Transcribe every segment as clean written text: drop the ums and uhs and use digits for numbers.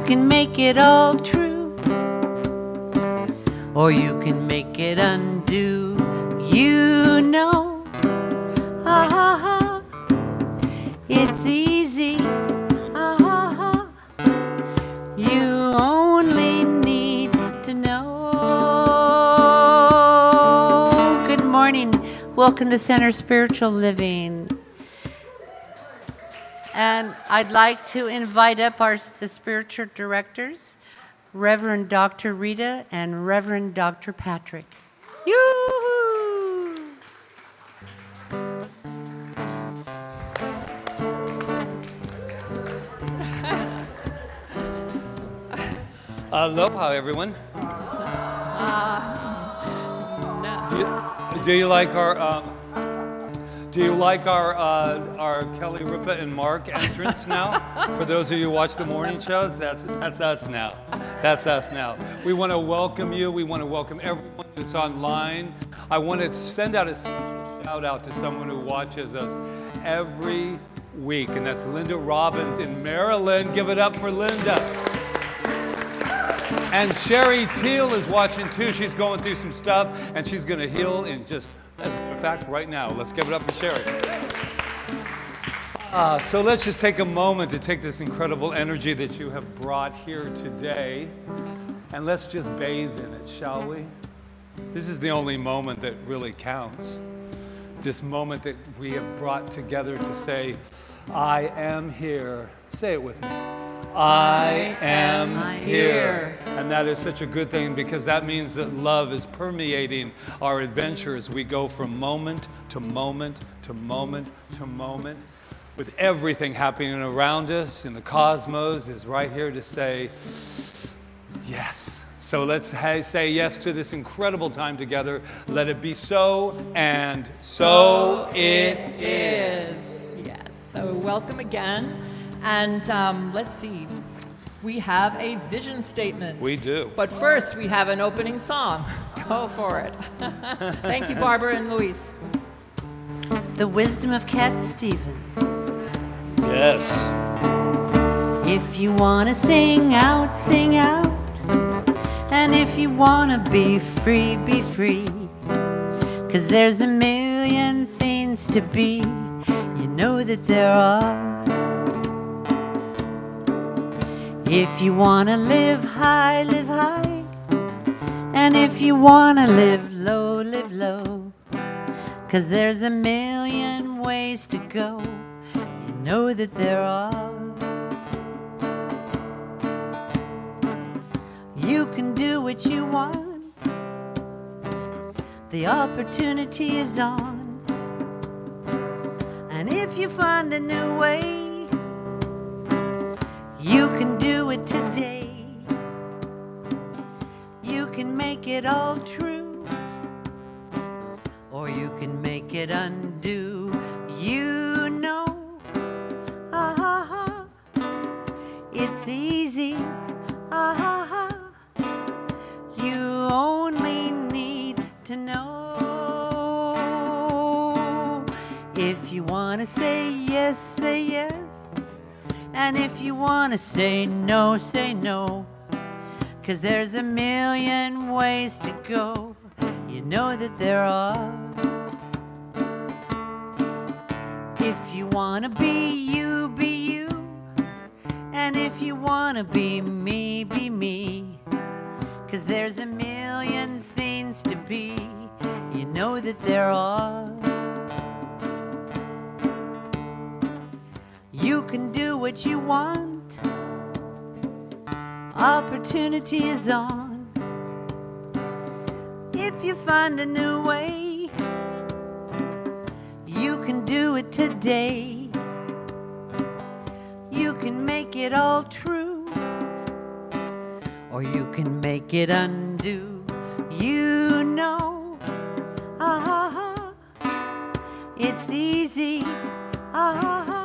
can make it all true, or you can make it undo. You know, ha ha ha, it's easy, ha ha ha. You only need to know. Good morning. Welcome to Center Spiritual Living. And I'd like to invite up the spiritual directors, Reverend Dr. Rita and Reverend Dr. Patrick. Yoo-hoo! Aloha, everyone. No. Do you like our Kelly, Rita, and Mark entrance now? For those of you who watch the morning shows, that's us now. That's us now. We want to welcome you. We want to welcome everyone that's online. I want to send out a shout out to someone who watches us every week, and that's Linda Robbins in Maryland. Give it up for Linda. And Sherry Teal is watching too. She's going through some stuff, and she's going to heal in just, as a matter of fact, right now. Let's give it up for Sherry. So let's just take a moment to take this incredible energy that you have brought here today, and let's just bathe in it, shall we? This is the only moment that really counts. This moment that we have brought together to say, I am here. Say it with me. I am here. And that is such a good thing, because that means that love is permeating our adventures. We go from moment to moment to moment to moment, with everything happening around us in the cosmos is right here to say yes. So let's say yes to this incredible time together. Let it be so, and so it is. Yes, so welcome again. And let's see, we have a vision statement. We do. But first, we have an opening song. Go for it. Thank you, Barbara and Luis. The wisdom of Cat Stevens. Yes. If you want to sing out, sing out. And if you want to be free, be free. 'Cause there's a million things to be. You know that there are. If you want to live high, live high. And if you want to live low, live low. 'Cause there's a million ways to go. You know that there are. You can do what you want. The opportunity is on. And if you find a new way, you can do it today. You can make it all true, or you can make it undo. You know, ah ha ha, it's easy, ah ha ha. You only need to know. If you want to say yes, say yes. And if you want to say no, say no. 'Cause there's a million ways to go. You know that there are. If you want to be you, be you. And if you want to be me, be me. 'Cause there's a million things to be. You know that there are. You can do what you want. Opportunity is on. If you find a new way, you can do it today. You can make it all true, or you can make it undo. You know, ah ha ha, it's easy, ah ha ha.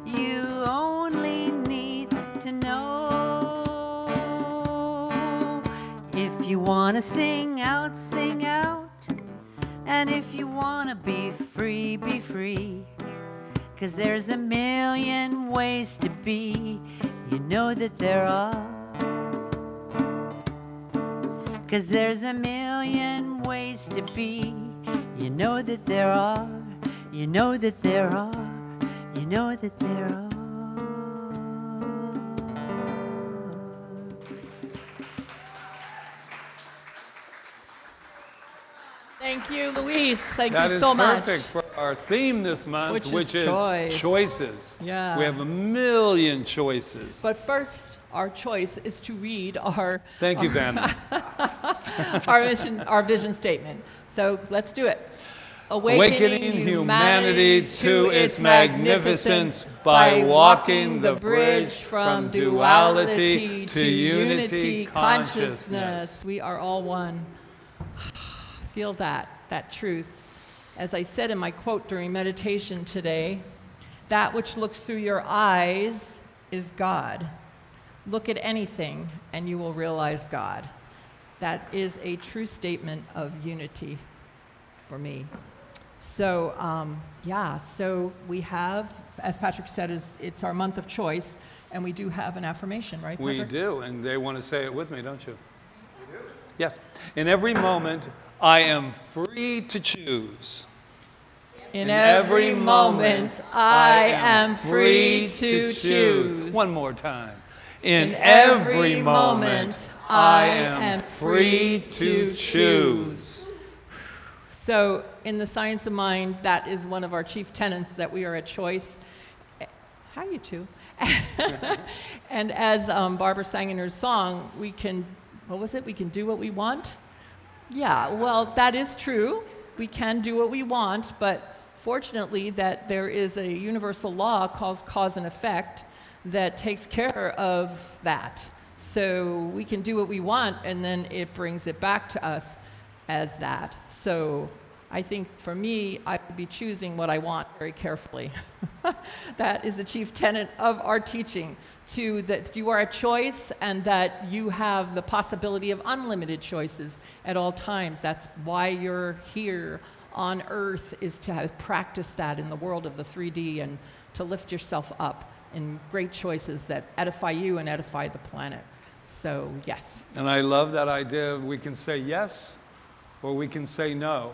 You only need to know. If you want to sing out, sing out. And if you want to be free, be free. 'Cause there's a million ways to be. you know that there are. 'Cause there's a million ways to be, you know that there are, you know that there are, you know that there are. Thank you, Luis. Thank That you is so much. perfect for our theme this month, Which is choice. choices. Yeah. We have a million choices. But first, our choice is to read our Thank you, Vanna. our vision statement. So let's do it. Awakening humanity to its magnificence by walking the bridge from duality to unity consciousness. We are all one. Feel that truth. As I said in my quote during meditation today, that which looks through your eyes is God. Look at anything and you will realize God. That is a true statement of unity for me. So, so we have, as Patrick said, it's our month of choice, and we do have an affirmation, right, Patrick? We do, and they want to say it with me, don't you? You do? Yes. In every moment, I am free to choose. In every moment, I am free to choose. One more time. In every moment, I am free to choose. So, in the science of mind, that is one of our chief tenets, that we are a choice. How you two? And as Barbara sang in her song, we can, what was it? We can do what we want? Yeah, well, that is true. We can do what we want, but fortunately that there is a universal law called cause and effect that takes care of that. So we can do what we want, and then it brings it back to us as that. So I think for me, I would be choosing what I want very carefully. That is a chief tenet of our teaching, that you are a choice and that you have the possibility of unlimited choices at all times. That's why you're here on earth, is to have practiced that in the world of the 3D and to lift yourself up in great choices that edify you and edify the planet. So, yes. And I love that idea. We can say yes or we can say no.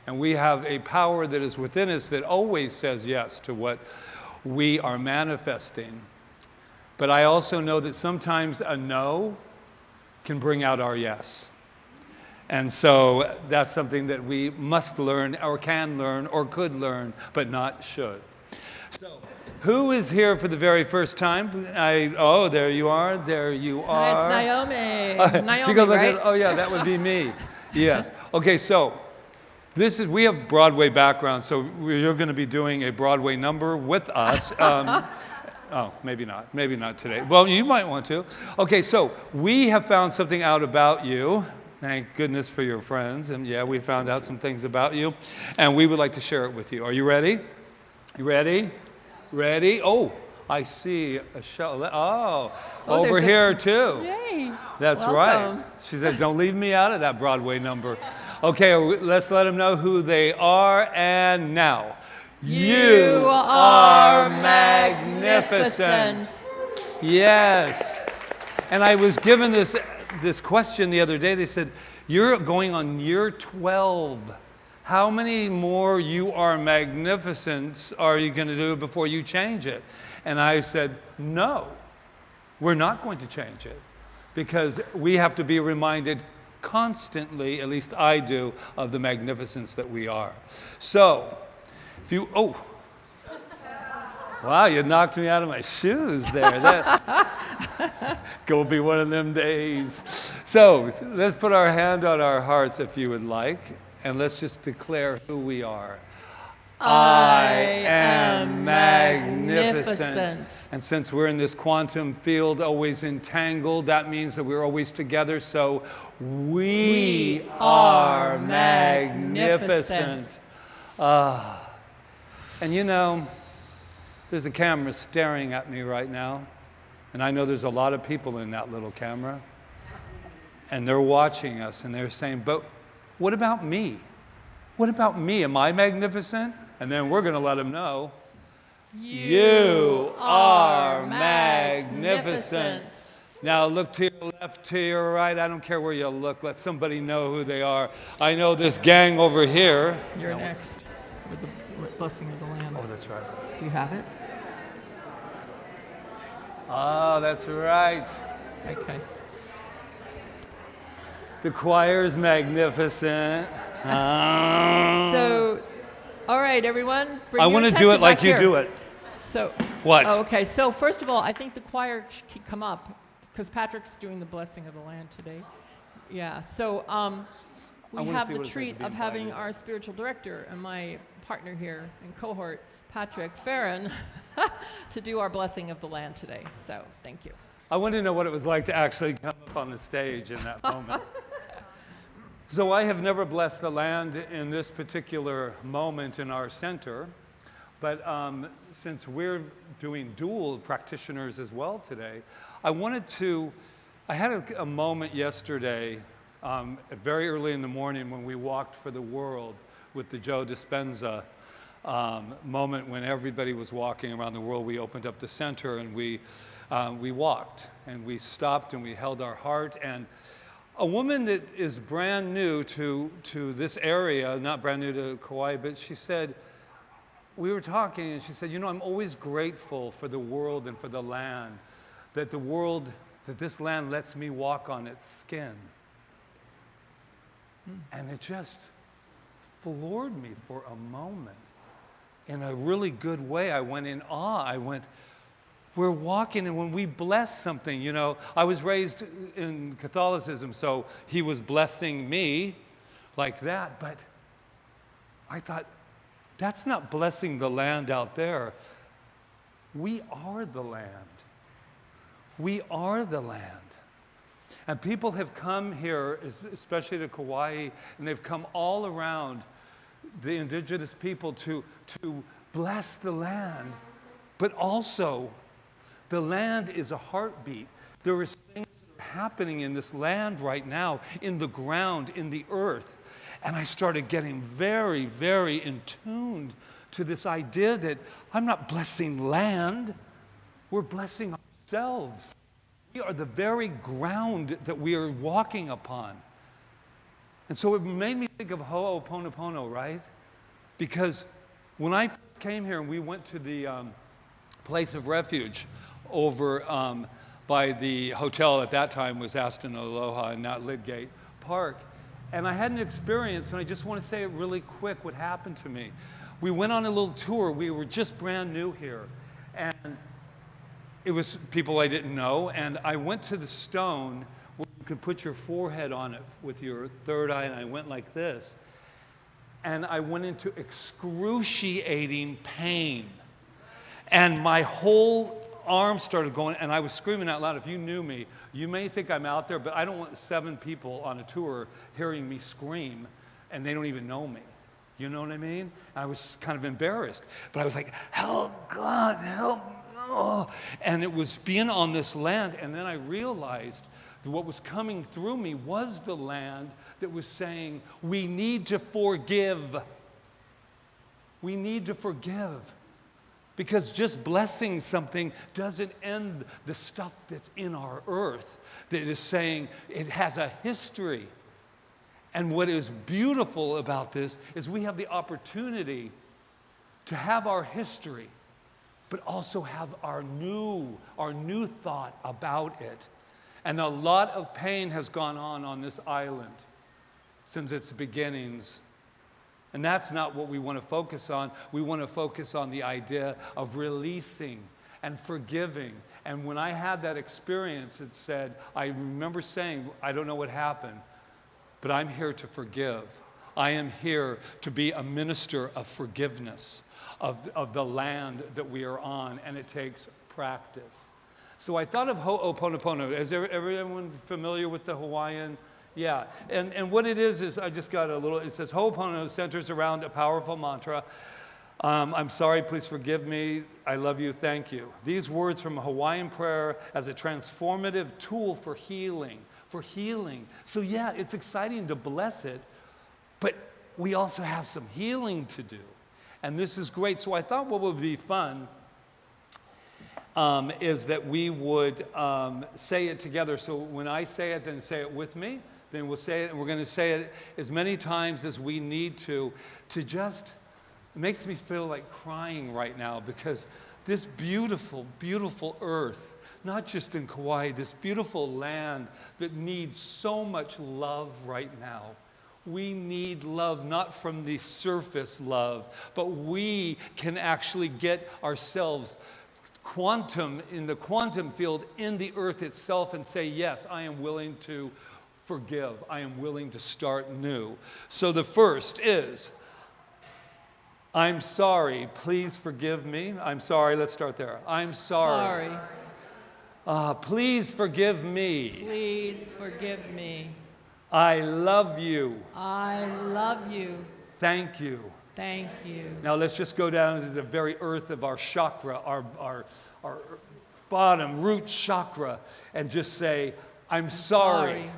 And we have a power that is within us that always says yes to what we are manifesting. But I also know that sometimes a no can bring out our yes. And so that's something that we must learn, or can learn, or could learn, but not should. So, who is here for the very first time? Oh, there you are. There you are. It's Naomi. Naomi, she goes like right? this. Oh, yeah, that would be me. Yes. Okay, so we have Broadway background, so you're going to be doing a Broadway number with us. Oh, maybe not today. Well, you might want to. Okay, so we have found something out about you. Thank goodness for your friends. And yeah, we found out some things about you, and we would like to share it with you. Are you ready? You ready? Ready? Oh, I see a show. Oh, over here too. Yay. That's Welcome. right. She said, don't leave me out of that Broadway number. Okay, let's let them know who they are. And now, you are magnificent. Yes. And I was given this question the other day. They said, you're going on year 12. How many more you are magnificent are you going to do before you change it? And I said, no, we're not going to change it, because we have to be reminded constantly, at least I do, of the magnificence that we are. So, wow, you knocked me out of my shoes there. It's going to be one of them days. So, let's put our hand on our hearts if you would like, and let's just declare who we are. I am magnificent. And since we're in this quantum field, always entangled, that means that we're always together. So we are magnificent. And you know, there's a camera staring at me right now. And I know there's a lot of people in that little camera. And they're watching us and they're saying, but what about me? What about me? Am I magnificent? And then we're going to let them know You are magnificent. Now look to your left, to your right. I don't care where you look. Let somebody know who they are. I know this gang over here. You're next with the blessing of the Lamb. Oh, that's right. Do you have it? Oh, that's right. Okay. The choir is magnificent. So, all right, everyone. I want to do it like you do it. So. What? Oh, okay. So first of all, I think the choir should come up because Patrick's doing the blessing of the land today. Yeah. So we have the treat of having our spiritual director and my partner here in cohort, Patrick Feren, to do our blessing of the land today. So thank you. I want to know what it was like to actually come up on the stage in that moment. So I have never blessed the land in this particular moment in our center, but since we're doing dual practitioners as well today, I had a moment yesterday, very early in the morning when we walked for the world with the Joe Dispenza moment when everybody was walking around the world. We opened up the center and we walked and we stopped and we held our heart. And a woman that is brand new to this area, not brand new to Kauai, but she said, we were talking and she said, you know, I'm always grateful for the world and for the land, that this land lets me walk on its skin. And it just floored me for a moment. In a really good way, I went in awe. We're walking, and when we bless something, you know, I was raised in Catholicism, so he was blessing me like that, but I thought, that's not blessing the land out there. We are the land. We are the land. And people have come here, especially to Kauai, and they've come all around the indigenous people to bless the land, but also the land is a heartbeat. There is things that are happening in this land right now, in the ground, in the earth. And I started getting very, very in tune to this idea that I'm not blessing land, we're blessing ourselves. We are the very ground that we are walking upon. And so it made me think of Ho'oponopono, right? Because when I came here and we went to the place of refuge over by the hotel at that time was Aston Aloha and not Lidgate Park, and I had an experience, and I just want to say it really quick what happened to me. We went on a little tour. We were just brand new here, and it was people I didn't know, and I went to the stone where you could put your forehead on it with your third eye, and I went like this, and I went into excruciating pain, and my whole arm started going, and I was screaming out loud. If you knew me, you may think I'm out there, but I don't want 7 people on a tour hearing me scream, and they don't even know me. You know what I mean? I was kind of embarrassed, but I was like, help, God, help. Oh. And it was being on this land, and then I realized that what was coming through me was the land that was saying, we need to forgive. We need to forgive. Because just blessing something doesn't end the stuff that's in our earth, that is saying it has a history. And what is beautiful about this is we have the opportunity to have our history, but also have our new thought about it. And a lot of pain has gone on this island since its beginnings. And that's not what we want to focus on. We want to focus on the idea of releasing and forgiving. And when I had that experience, it said, I remember saying, I don't know what happened, but I'm here to forgive. I am here to be a minister of forgiveness of the land that we are on, and it takes practice. So I thought of Ho'oponopono. Is everyone familiar with the Hawaiian? Yeah, and what it is I just got a little, it says Ho'oponopono centers around a powerful mantra. I'm sorry, please forgive me, I love you, thank you. These words from a Hawaiian prayer as a transformative tool for healing. So yeah, it's exciting to bless it, but we also have some healing to do. And this is great. So I thought what would be fun is that we would say it together. So when I say it, then say it with me. Then we'll say it, and we're going to say it as many times as we need to just, it makes me feel like crying right now, because this beautiful, beautiful earth, not just in Kauai, this beautiful land that needs so much love right now. We need love, not from the surface love, but we can actually get ourselves in the quantum field in the earth itself and say, yes, I am willing to forgive. I am willing to start new. So the first is, I'm sorry, please forgive me. I'm sorry, let's start there. I'm sorry. Please forgive me. Please forgive me. I love you. I love you. Thank you. Thank you. Now let's just go down to the very earth of our chakra, our bottom root chakra, and just say, I'm sorry.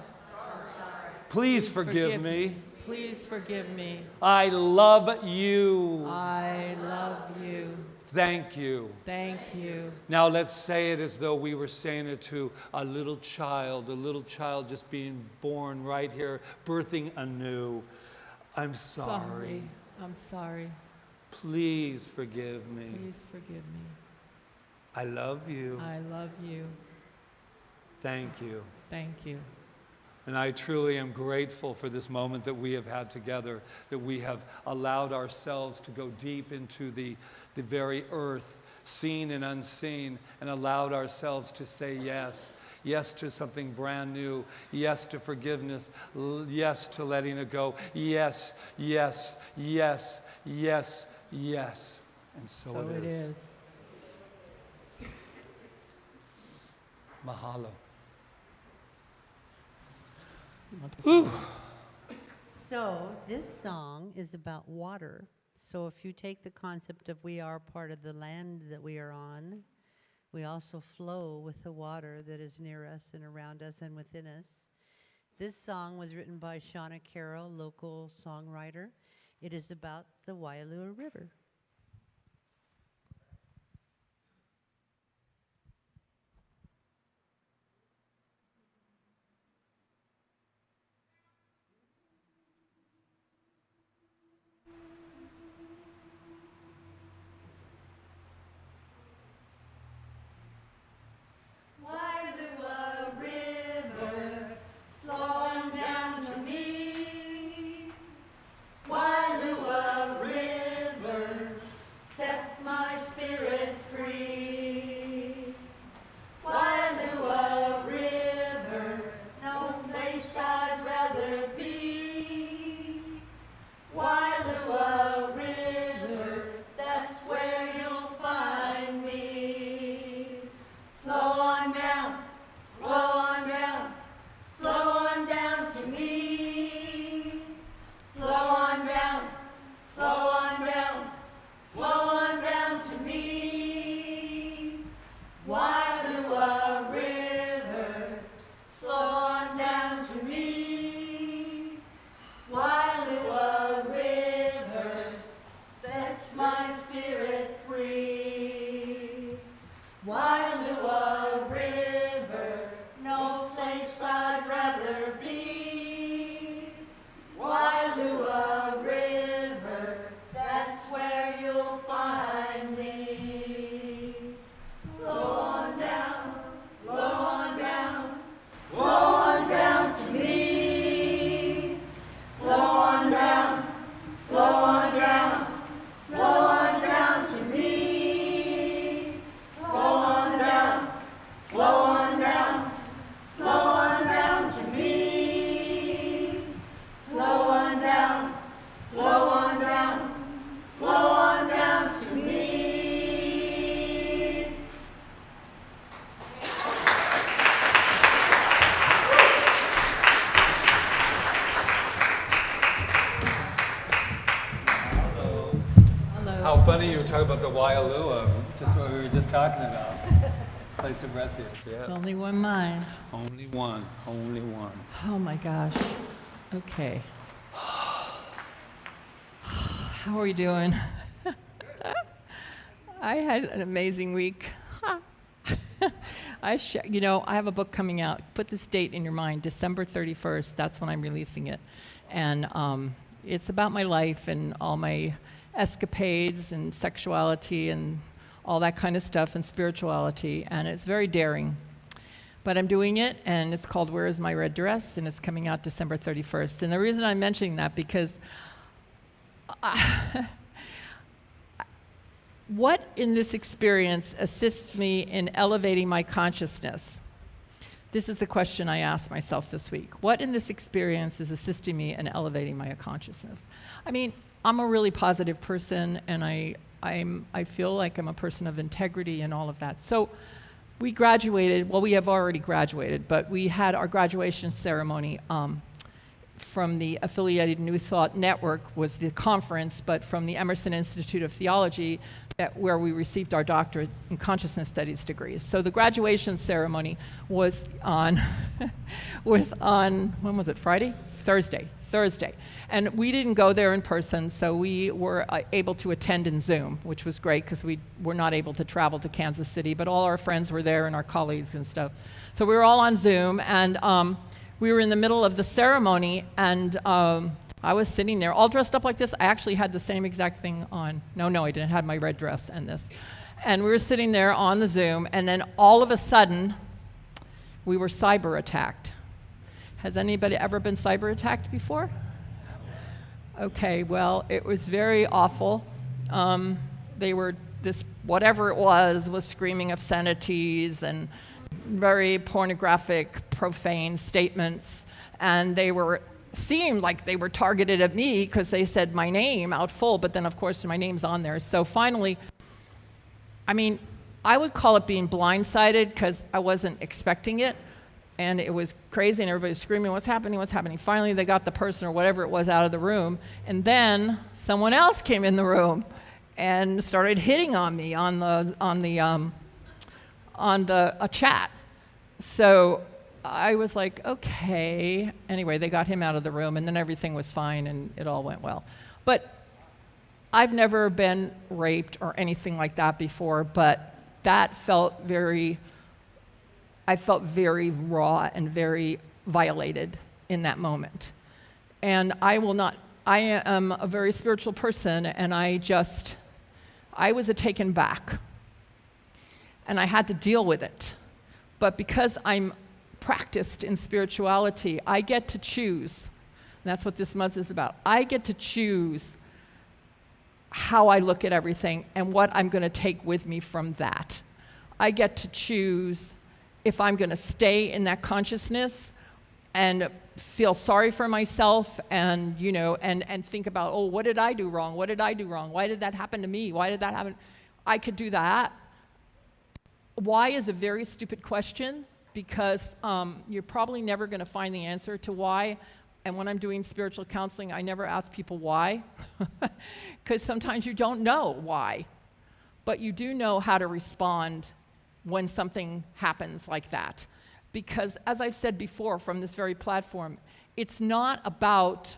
Please forgive me. Please forgive me. I love you. I love you. Thank you. Thank you. Now let's say it as though we were saying it to a little child just being born right here, birthing anew. I'm sorry. I'm sorry. Please forgive me. Please forgive me. I love you. I love you. Thank you. Thank you. And I truly am grateful for this moment that we have had together, that we have allowed ourselves to go deep into the very earth, seen and unseen, and allowed ourselves to say yes. Yes to something brand new. Yes to forgiveness. Yes to letting it go. Yes, yes, yes, yes, yes. And so it is. Mahalo. So this song is about water. So if you take the concept of we are part of the land that we are on, we also flow with the water that is near us and around us and within us. This song was written by Shauna Carroll, local songwriter. It is about the Waialua River. Waialua River, flowing down to me. Waialua River sets my spirit free. Waialua River, no place I'd rather be. Waialua River, that's where you'll find me. Flow on down, flow on down, flow on down to me. Flow on down, flow on down, flow on down to me. Waialua River, flow on down to me. Waialua River sets my spirit free. Waialua River, no place I'd rather be. Waialua River, that's where you'll find me. Flow on down, flow on down, flow on down to me. Flow on down, flow on down, flow on down to me. Flow on down, flow on down, flow on down to me. Flow on down, flow on down, flow on down to me. Hello. How funny you were talking about the Waialua, just what we were just talking about. Place of refuge, It's yeah. only one mind. Only one, only one. Oh my gosh. Okay. How are we doing? I had an amazing week. I have a book coming out. Put this date in your mind, December 31st. That's when I'm releasing it. And it's about my life and all my escapades and sexuality and all that kind of stuff and spirituality. And it's very daring. But I'm doing it, and it's called Where Is My Red Dress? And it's coming out December 31st. And the reason I'm mentioning that, because what in this experience assists me in elevating my consciousness? This is the question I asked myself this week. What in this experience is assisting me in elevating my consciousness? I mean, I'm a really positive person, and I feel like I'm a person of integrity and all of that. So we graduated, well, we have already graduated, but we had our graduation ceremony from the Affiliated New Thought Network was the conference, but from the Emerson Institute of Theology, where we received our doctorate in consciousness studies degrees. So the graduation ceremony was on, when was it, Friday? Thursday. And we didn't go there in person, so we were able to attend in Zoom, which was great because we were not able to travel to Kansas City, but all our friends were there and our colleagues and stuff. So we were all on Zoom, and we were in the middle of the ceremony, and I was sitting there all dressed up like this. I actually had the same exact thing on. No, I didn't have my red dress and this. And we were sitting there on the Zoom, and then all of a sudden, we were cyber attacked. Has anybody ever been cyber attacked before? Okay, well, it was very awful. Whatever it was screaming obscenities and very pornographic, profane statements, and seemed like they were targeted at me because they said my name out full, but then of course my name's on there. So finally, I would call it being blindsided because I wasn't expecting it, and it was crazy, and everybody was screaming, what's happening? Finally, they got the person or whatever it was out of the room, and then someone else came in the room and started hitting on me on a chat. So I was like, okay. Anyway, they got him out of the room, and then everything was fine, and it all went well. But I've never been raped or anything like that before, but that I felt very raw and very violated in that moment. And I am a very spiritual person, and I was taken back. And I had to deal with it. But because I'm practiced in spirituality, I get to choose. And that's what this month is about. I get to choose how I look at everything and what I'm going to take with me from that. I get to choose if I'm going to stay in that consciousness and feel sorry for myself and think about, oh, what did I do wrong? What did I do wrong? Why did that happen to me? Why did that happen? I could do that. Why is a very stupid question, because you're probably never going to find the answer to why. And when I'm doing spiritual counseling, I never ask people why, because sometimes you don't know why, but you do know how to respond when something happens like that. Because as I've said before from this very platform, it's not about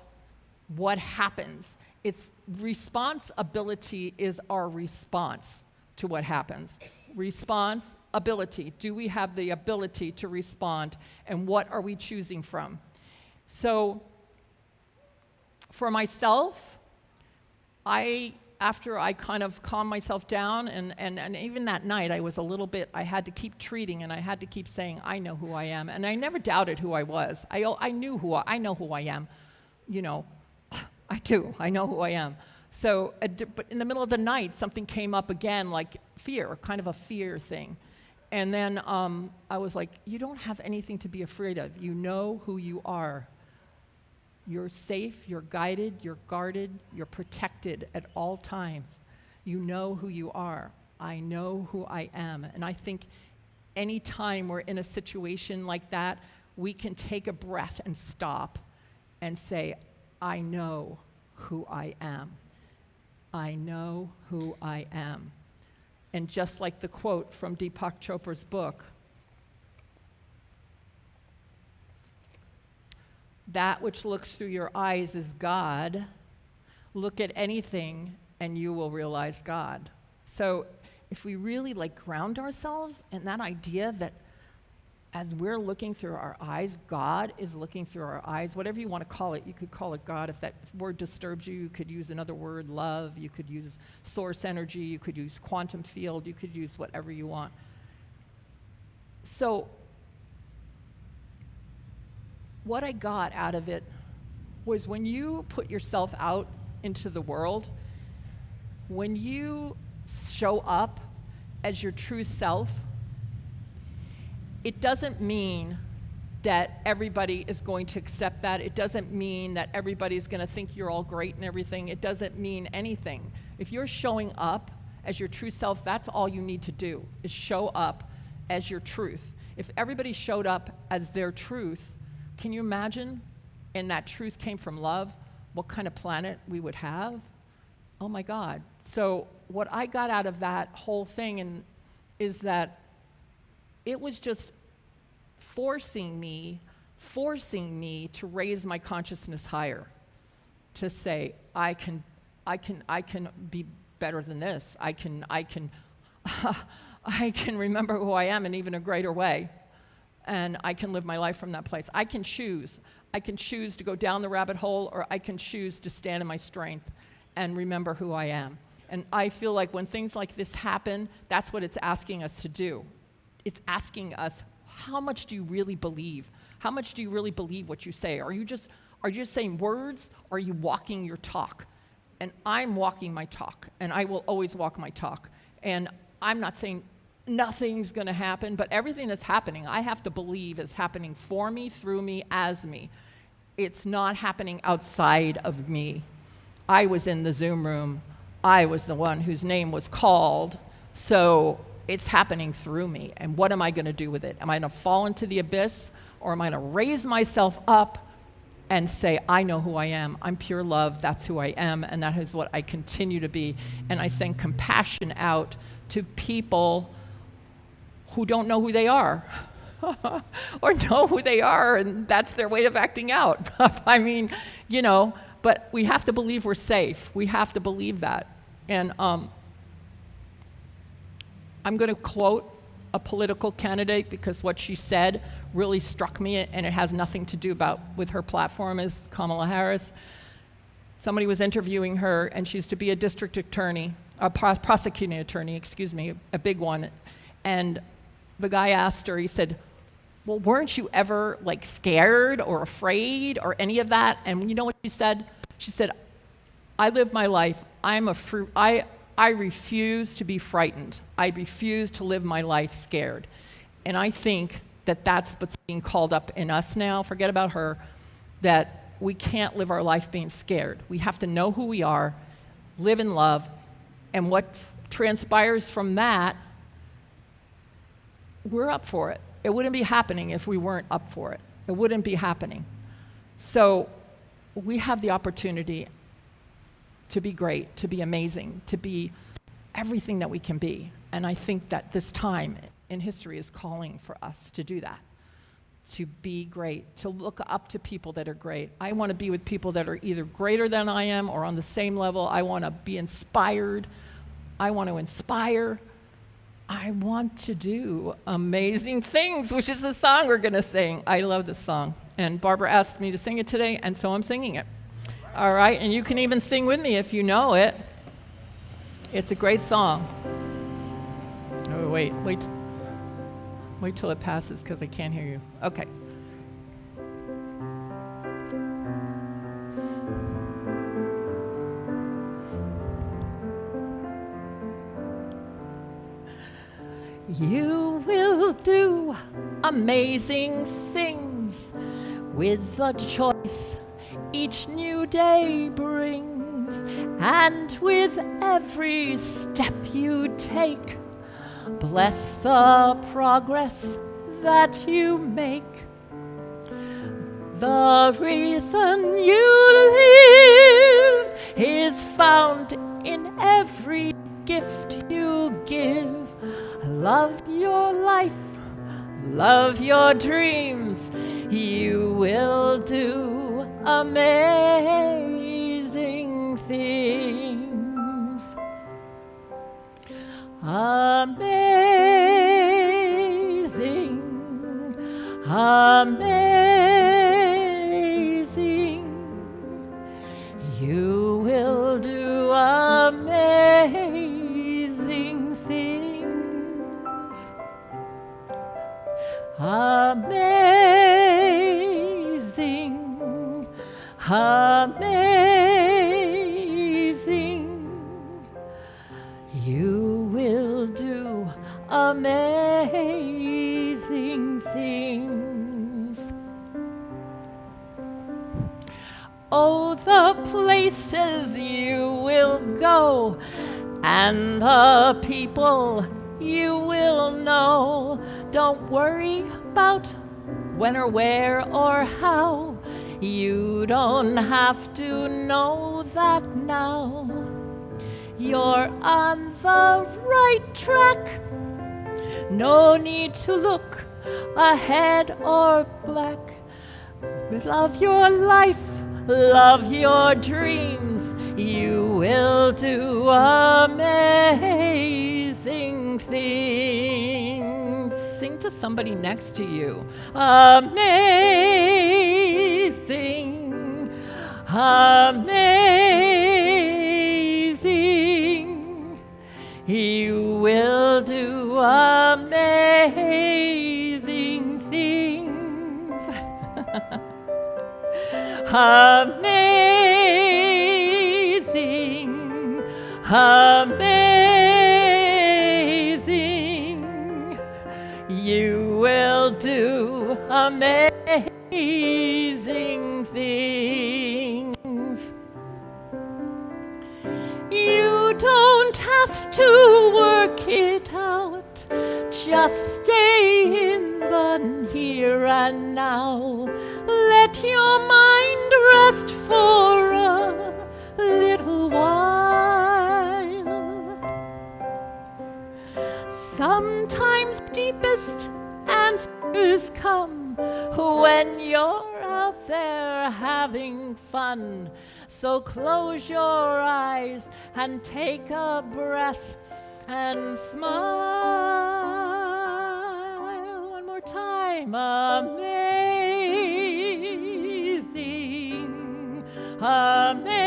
what happens. It's responsibility is our response to what happens. Responsibility. Do we have the ability to respond? And what are we choosing from? So for myself, after I kind of calmed myself down, and even that night I had to keep treating, and I had to keep saying, I know who I am. And I never doubted who I was. I know who I am. I do. I know who I am. So, but in the middle of the night, something came up again, like fear, kind of a fear thing. And then I was like, you don't have anything to be afraid of. You know who you are. You're safe, you're guided, you're guarded, you're protected at all times. You know who you are. I know who I am. And I think any time we're in a situation like that, we can take a breath and stop and say, I know who I am. I know who I am. And just like the quote from Deepak Chopra's book, that which looks through your eyes is God. Look at anything and you will realize God. So if we really like ground ourselves in that idea that as we're looking through our eyes, God is looking through our eyes, whatever you want to call it. You could call it God. If that word disturbs you, you could use another word, love. You could use source energy. You could use quantum field. You could use whatever you want. So what I got out of it was when you put yourself out into the world, when you show up as your true self, it doesn't mean that everybody is going to accept that. It doesn't mean that everybody's going to think you're all great and everything. It doesn't mean anything. If you're showing up as your true self, that's all you need to do, is show up as your truth. If everybody showed up as their truth, can you imagine, and that truth came from love, what kind of planet we would have? Oh my God. So what I got out of that whole thing is that it was just forcing me to raise my consciousness higher, to say, I can be better than this. I can remember who I am in even a greater way, and I can live my life from that place. I can choose. I can choose to go down the rabbit hole, or I can choose to stand in my strength and remember who I am. And I feel like when things like this happen, that's what it's asking us to do. It's asking us, how much do you really believe? How much do you really believe what you say? Are you just saying words, or are you walking your talk? And I'm walking my talk, and I will always walk my talk. And I'm not saying nothing's going to happen, but everything that's happening, I have to believe is happening for me, through me, as me. It's not happening outside of me. I was in the Zoom room. I was the one whose name was called. So it's happening through me. And what am I going to do with it? Am I going to fall into the abyss, or am I going to raise myself up and say, I know who I am. I'm pure love. That's who I am. And that is what I continue to be. And I send compassion out to people who don't know who they are or know who they are, and that's their way of acting out. I mean, but we have to believe we're safe. We have to believe that. And I'm going to quote a political candidate because what she said really struck me, and it has nothing to do with her platform, is Kamala Harris. Somebody was interviewing her, and she used to be a district attorney, a prosecuting attorney, a big one. And the guy asked her, he said, well, weren't you ever scared or afraid or any of that? And you know what she said? She said, I live my life. I refuse to be frightened. I refuse to live my life scared. And I think that that's what's being called up in us now. Forget about her, that we can't live our life being scared. We have to know who we are, live in love, and what transpires from that, we're up for it. It wouldn't be happening if we weren't up for it. It wouldn't be happening. So we have the opportunity to be great, to be amazing, to be everything that we can be. And I think that this time in history is calling for us to do that, to be great, to look up to people that are great. I want to be with people that are either greater than I am or on the same level. I want to be inspired. I want to inspire. I want to do amazing things, which is the song we're going to sing. I love this song. And Barbara asked me to sing it today, and so I'm singing it. All right, and you can even sing with me if you know it. It's a great song. Oh, wait till it passes because I can't hear you. Okay. You will do amazing things with the choice each new day brings, and with every step you take, bless the progress that you make. The reason you live is found in every gift you give. Love your life, love your dreams. You will do amazing things. amazing, amazing. You will do amazing things. Amazing, amazing. You will do amazing things. Oh, the places you will go, and the people you will know. Don't worry about when or where or how. You don't have to know that now. You're on the right track. No need to look ahead or back. Love your life, love your dreams. You will do amazing things. Sing to somebody next to you. Amazing, amazing. You will do amazing things. Amazing, amazing. You will do amazing things. You don't have to work it out. Just stay in the here and now. Let your mind rest for a little while. Sometimes deepest answers come when you're out there having fun. So close your eyes and take a breath and smile. One more time. Amazing, amazing.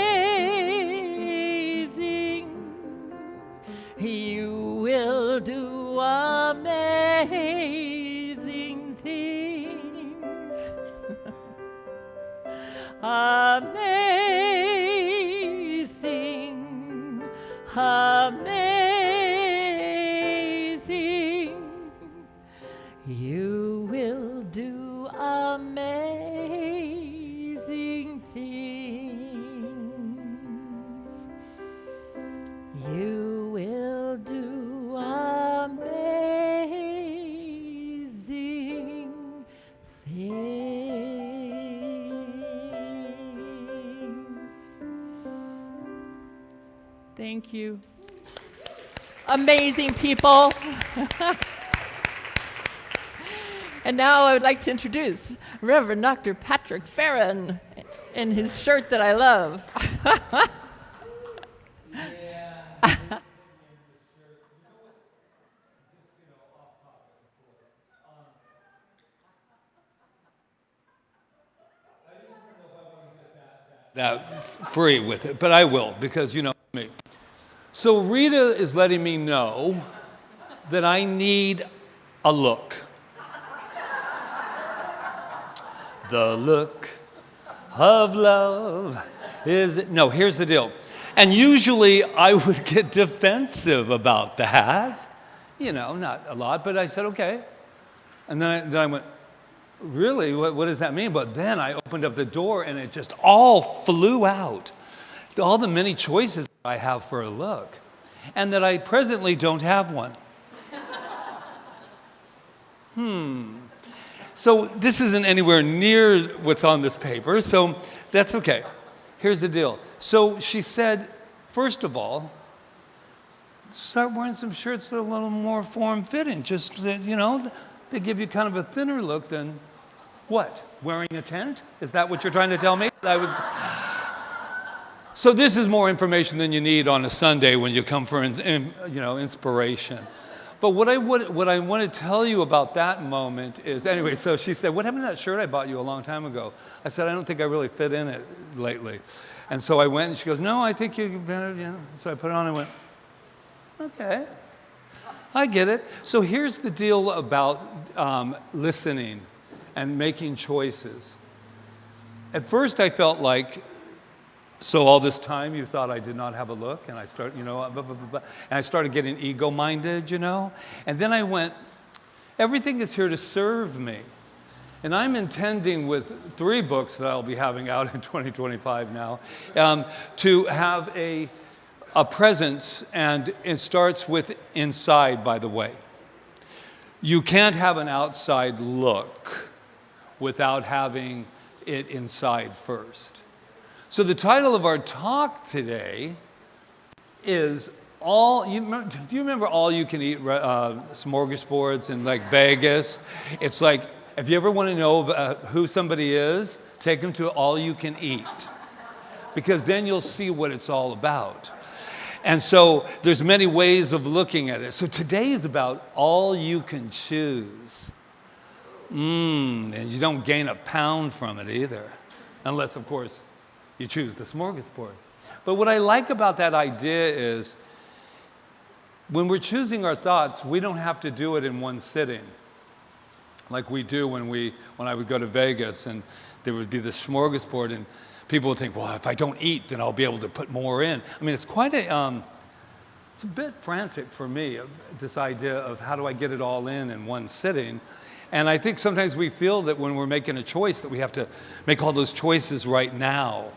You will do amazing things. Amazing, amazing. You will do amazing things. You will do amazing things. Thank you. Amazing people. And now I would like to introduce Reverend Dr. Patrick Feren in his shirt that I love. Free with it, but I will, because you know me. So Rita is letting me know that I need a look. The look of love is it? No, here's the deal. And usually I would get defensive about that. You know, not a lot, but I said, okay. And then I went, really? What does that mean? But then I opened up the door and it just all flew out. All the many choices I have for a look, and that I presently don't have one. So this isn't anywhere near what's on this paper, so that's okay. Here's the deal. So she said, first of all, start wearing some shirts that are a little more form-fitting, just, you know, they give you kind of a thinner look than what? Wearing a tent? Is that what you're trying to tell me? So this is more information than you need on a Sunday when you come for inspiration. But what I want to tell you about that moment is, anyway, so she said, what happened to that shirt I bought you a long time ago? I said, I don't think I really fit in it lately. And so I went, and she goes, no, I think you better, So I put it on and went, okay, I get it. So here's the deal about listening and making choices. At first I felt like, so all this time you thought I did not have a look, and I started, and I started getting ego-minded, And then I went, everything is here to serve me. And I'm intending with 3 books that I'll be having out in 2025 now, to have a presence, and it starts with inside, by the way. You can't have an outside look without having it inside first. So the title of our talk today is do you remember all you can eat smorgasbords in like Vegas? It's like, if you ever want to know who somebody is, take them to all you can eat, because then you'll see what it's all about. And so there's many ways of looking at it. So today is about all you can choose. And you don't gain a pound from it either, unless, of course, you choose the smorgasbord. But what I like about that idea is when we're choosing our thoughts, we don't have to do it in one sitting like we do when I would go to Vegas and there would be this smorgasbord and people would think, well, if I don't eat, then I'll be able to put more in. I mean, it's quite it's a bit frantic for me, this idea of how do I get it all in one sitting. And I think sometimes we feel that when we're making a choice that we have to make all those choices right now.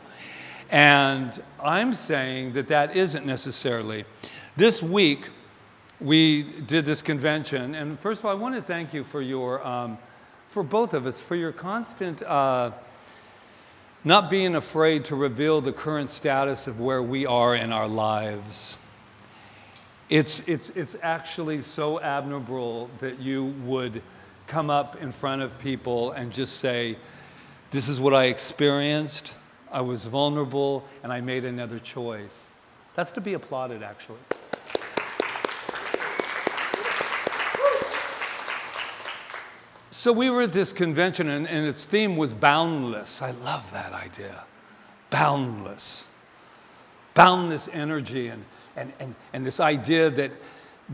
And I'm saying that isn't necessarily. This week, we did this convention, and first of all, I want to thank you for for both of us, for your constant not being afraid to reveal the current status of where we are in our lives. It's actually so admirable that you would come up in front of people and just say, this is what I experienced, I was vulnerable, and I made another choice. That's to be applauded, actually. So we were at this convention, and its theme was boundless. I love that idea. Boundless. Boundless energy, and this idea that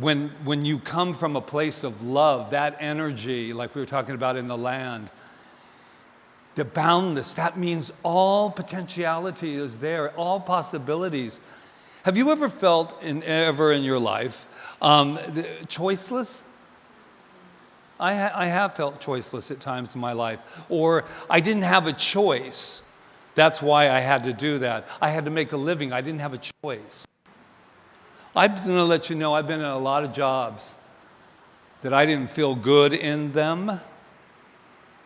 when you come from a place of love, that energy, like we were talking about in the land, the boundless, that means all potentiality is there, all possibilities. Have you ever felt ever in your life choiceless? I have felt choiceless at times in my life, or I didn't have a choice. That's why I had to do that. I had to make a living. I didn't have a choice. I'm going to let you know I've been in a lot of jobs that I didn't feel good in them,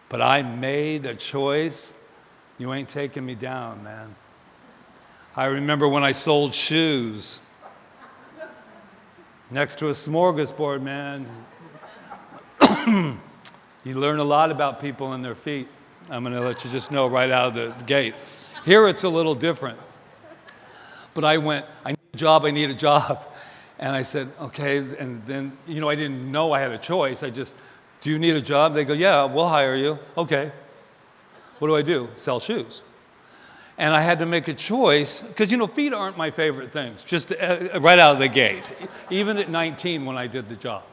but I made a choice. You ain't taking me down, man. I remember when I sold shoes next to a smorgasbord, man. You learn a lot about people and their feet. I'm going to let you just know right out of the gate. Here it's a little different. But I went, I need a job. And I said, okay. And then, I didn't know I had a choice. I just, do you need a job? They go, yeah, we'll hire you. Okay. What do I do? Sell shoes. And I had to make a choice, because, feet aren't my favorite things, just right out of the gate, even at 19 when I did the job.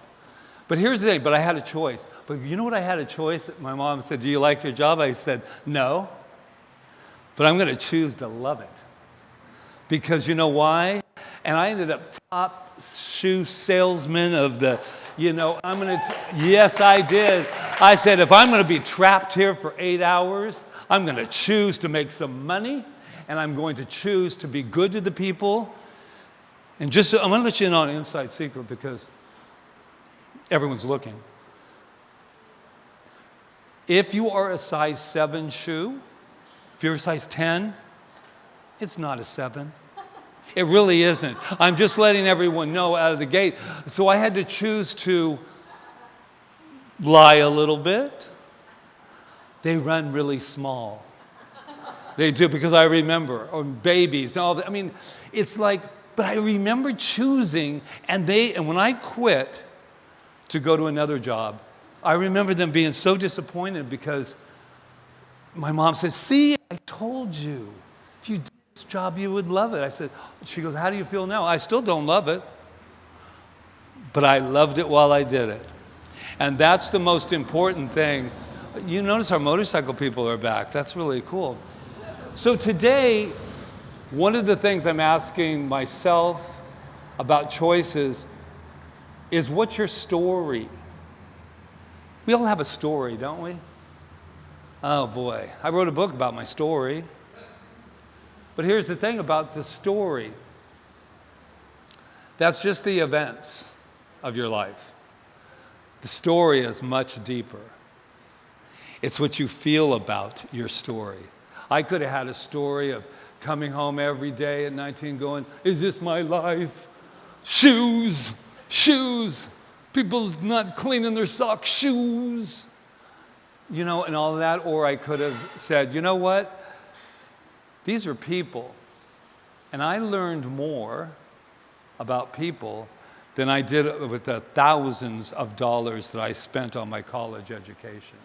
But here's the thing, but I had a choice. But you know what I had a choice? My mom said, do you like your job? I said, no. But I'm going to choose to love it. Because you know why? And I ended up top shoe salesman of the, yes, I did. I said, if I'm going to be trapped here for 8 hours, I'm going to choose to make some money, and I'm going to choose to be good to the people. And I'm going to let you in on an inside secret, because everyone's looking. If you are a size 7 shoe, if you're a size 10, it's not a 7. It really isn't. I'm just letting everyone know out of the gate. So I had to choose to lie a little bit. They run really small. They do, because I remember, or babies and all that. I mean, it's like, but I remember choosing, and when I quit to go to another job, I remember them being so disappointed because my mom said, see, I told you, if you did this job, you would love it. I said, she goes, how do you feel now? I still don't love it, but I loved it while I did it. And that's the most important thing. You notice our motorcycle people are back. That's really cool. So today, one of the things I'm asking myself about choices is, what's your story? We all have a story, don't we? Oh boy, I wrote a book about my story. But here's the thing about the story. That's just the events of your life. The story is much deeper. It's what you feel about your story. I could have had a story of coming home every day at 19 going, is this my life? Shoes, shoes. People not cleaning their socks, shoes. You know, and all of that. Or I could have said, you know what? These are people. And I learned more about people than I did with the thousands of dollars that I spent on my college education.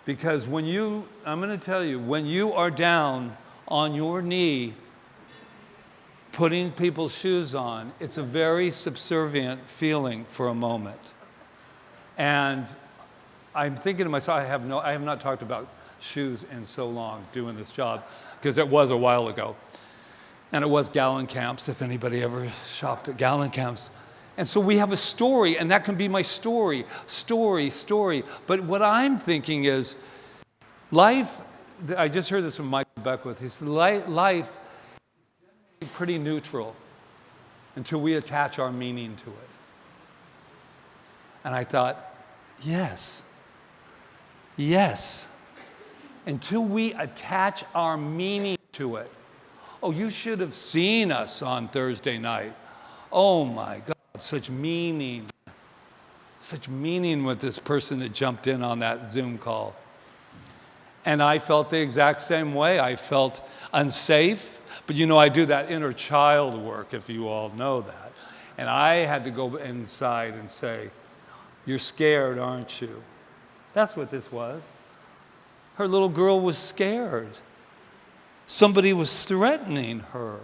Because I'm going to tell you, when you are down on your knee putting people's shoes on, it's a very subservient feeling for a moment. And I'm thinking to myself, I have not talked about shoes in so long doing this job, because it was a while ago. And it was gallon camps, if anybody ever shopped at gallon camps. And so we have a story, and that can be my story. But what I'm thinking is, life, I just heard this from Michael Beckwith. He said, life is pretty neutral until we attach our meaning to it. And I thought, yes. Until we attach our meaning to it. Oh, you should have seen us on Thursday night. Oh my God, such meaning with this person that jumped in on that Zoom call. And I felt the exact same way. I felt unsafe, but you know, I do that inner child work, if you all know that. And I had to go inside and say, you're scared, aren't you? That's what this was. Her little girl was scared. Somebody was threatening her.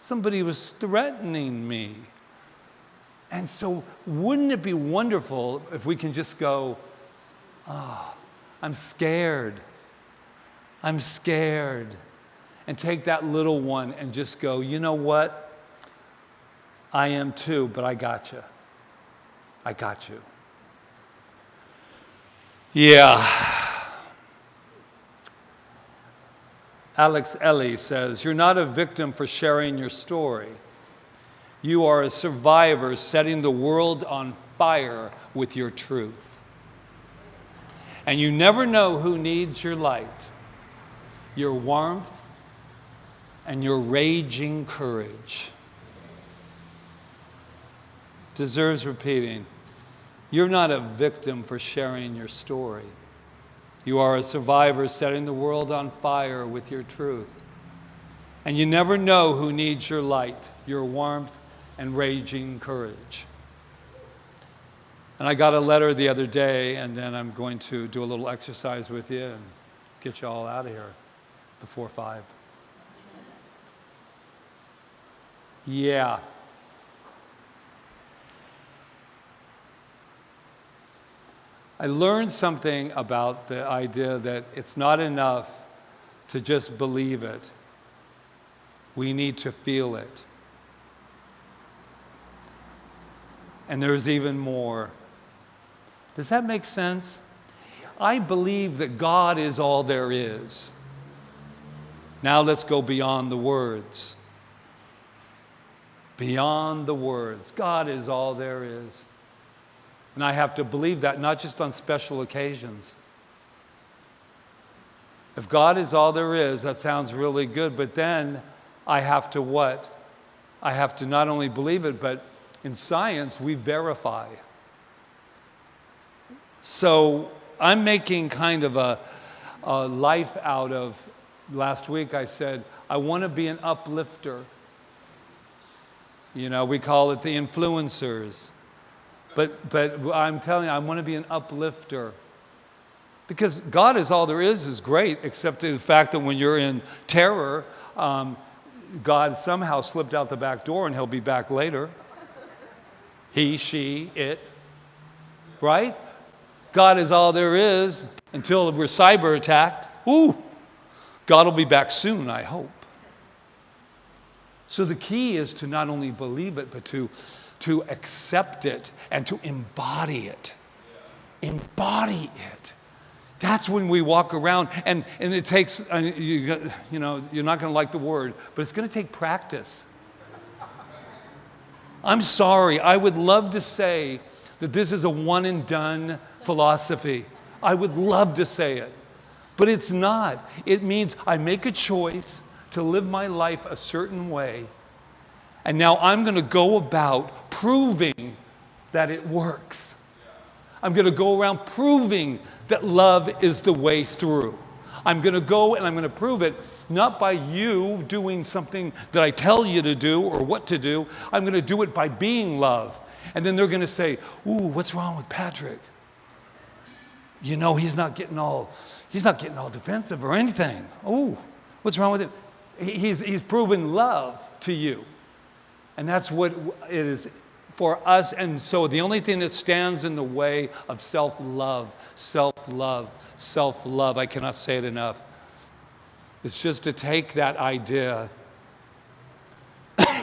Somebody was threatening me. And so wouldn't it be wonderful if we can just go, I'm scared. I'm scared. And take that little one and just go, you know what? I am too, but I got you. I got you. Yeah. Alex Ellie says, you're not a victim for sharing your story. You are a survivor setting the world on fire with your truth. And you never know who needs your light, your warmth, and your raging courage. Deserves repeating. You're not a victim for sharing your story. You are a survivor setting the world on fire with your truth. And you never know who needs your light, your warmth, and raging courage. And I got a letter the other day, and then I'm going to do a little exercise with you and get you all out of here before 5. Yeah. I learned something about the idea that it's not enough to just believe it. We need to feel it. And there's even more. Does that make sense? I believe that God is all there is. Now let's go beyond the words. Beyond the words. God is all there is. And I have to believe that, not just on special occasions. If God is all there is, that sounds really good, but then I have to what? I have to not only believe it, but in science, we verify. So I'm making kind of life out of last week. I said, I want to be an uplifter. You know, we call it the influencers. But I'm telling you, I want to be an uplifter. Because God is all there is great, except the fact that when you're in terror, God somehow slipped out the back door and he'll be back later. He, she, it. Right? God is all there is until we're cyber attacked. Ooh, God will be back soon, I hope. So the key is to not only believe it, but to accept it and to embody it. Embody it. That's when we walk around, and it takes, you know, you're not going to like the word, but it's going to take practice. I'm sorry, I would love to say that this is a one and done philosophy. I would love to say it, but it's not. It means I make a choice to live my life a certain way, and now I'm going to go about proving that it works. I'm going to go around proving that love is the way through. I'm going to go and I'm going to prove it, not by you doing something that I tell you to do or what to do. I'm going to do it by being love. And then they're going to say, ooh, what's wrong with Patrick? You know, he's not getting all defensive or anything. Ooh, what's wrong with him? He's proven love to you. And that's what it is for us. And so the only thing that stands in the way of self-love, I cannot say it enough, it's just to take that idea,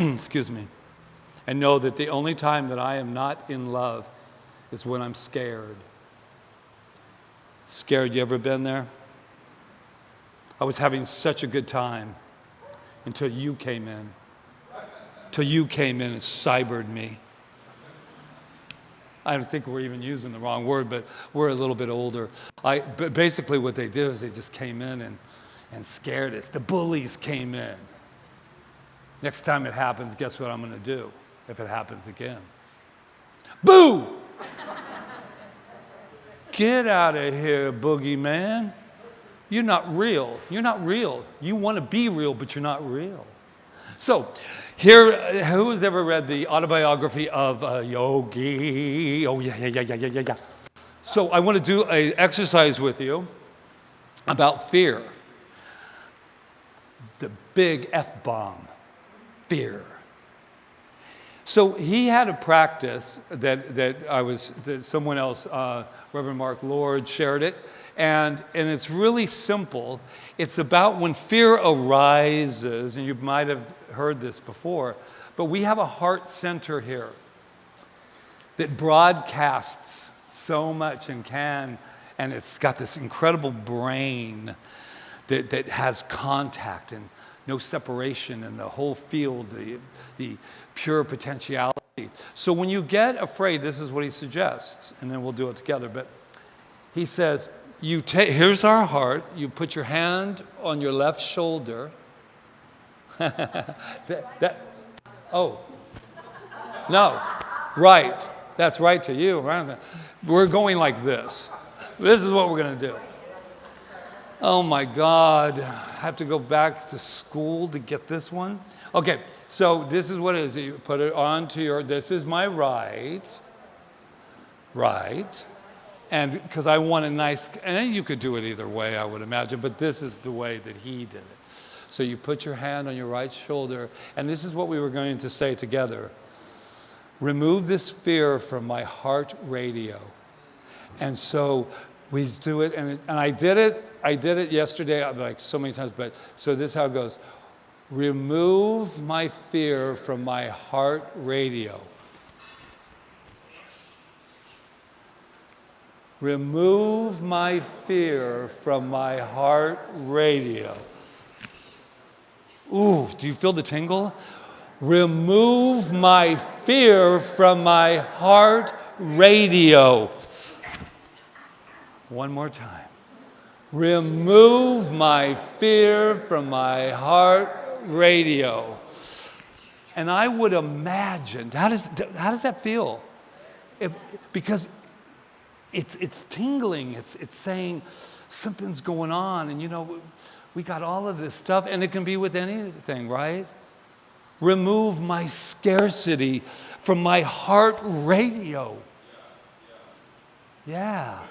excuse me, and know that the only time that I am not in love is when I'm scared. Scared, you ever been there? I was having such a good time until you came in. Till you came in and cybered me. I don't think we're even using the wrong word, but we're a little bit older. But basically what they did is they just came in and scared us. The bullies came in. Next time it happens, guess what I'm going to do if it happens again? Boo! Get out of here, boogeyman. You're not real. You're not real. You want to be real, but you're not real. So, here, who has ever read the autobiography of a yogi? Oh, yeah. So, I want to do an exercise with you about fear. The big F-bomb, fear. So, he had a practice that someone else, Reverend Mark Lord, shared it. And it's really simple. It's about when fear arises, and you might have heard this before, but we have a heart center here that broadcasts so much and it's got this incredible brain that has contact and no separation in the whole field, the pure potentiality. So when you get afraid, this is what he suggests, and then we'll do it together, but he says, here's our heart. You put your hand on your left shoulder. Oh, no, right. That's right to you. Right? We're going like this. This is what we're going to do. Oh my God, I have to go back to school to get this one. Okay, so this is what it is. You put it onto this is my right. And because I want a nice, and you could do it either way, I would imagine, but this is the way that he did it. So you put your hand on your right shoulder, and this is what we were going to say together. Remove this fear from my heart radio. And so we do it, and I did it yesterday, like so many times, but so this is how it goes. Remove my fear from my heart radio. Remove my fear from my heart radio. Ooh, do you feel the tingle? Remove my fear from my heart radio. One more time. Remove my fear from my heart radio. And I would imagine, how does that feel? Because it's tingling. It's saying something's going on. And you know, we got all of this stuff, and it can be with anything, right? Remove my scarcity from my heart radio. Yeah.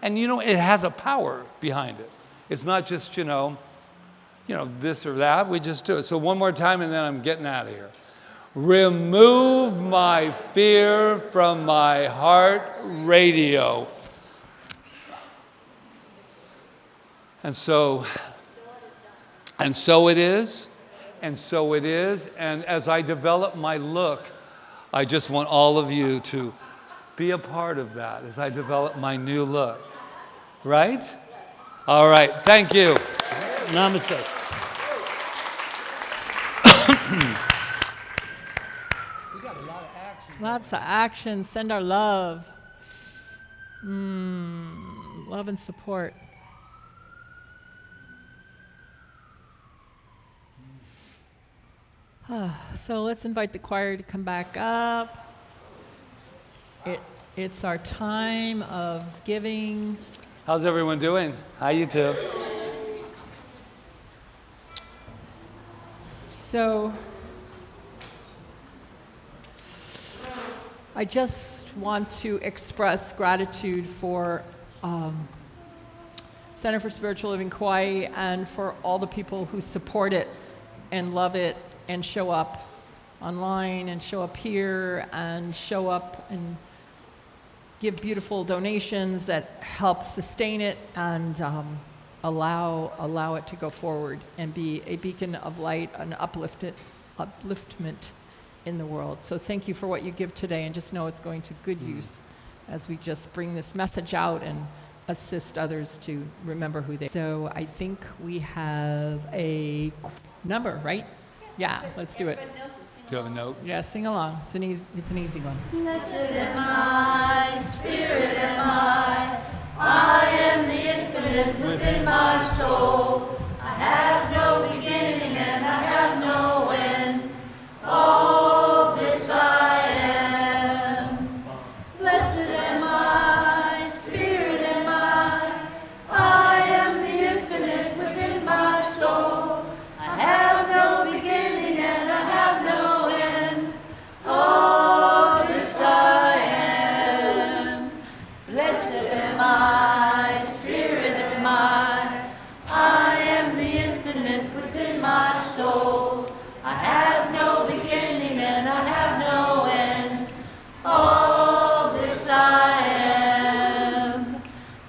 And you know, it has a power behind it. It's not just, you know, this or that. We just do it. So one more time, and then I'm getting out of here. Remove my fear from my heart radio. And so it is. And so it is. And as I develop my look, I just want all of you to be a part of that as I develop my new look. Right? All right. Thank you. Namaste. We got a lot of action. Lots of action. Send our love. Love and support. So let's invite the choir to come back up. It's our time of giving. How's everyone doing? How you two? So I just want to express gratitude for Center for Spiritual Living Kauai and for all the people who support it and love it and show up online and show up here and show up and give beautiful donations that help sustain it and allow it to go forward and be a beacon of light, an upliftment in the world. So thank you for what you give today, and just know it's going to good use as we just bring this message out and assist others to remember who they are. So I think we have a number, right? Yeah, let's do it. Do you have a note? Yeah, sing along. It's an easy one. Blessed am I, Spirit am I am the infinite within my soul. I have no beginning and I have no end. All this I am. Blessed am I, Spirit am I am the infinite within my soul. I have no beginning and I have no end. All this I am. Blessed am I, Spirit am I am the infinite within my soul. I have no beginning and I have no end. All this I am.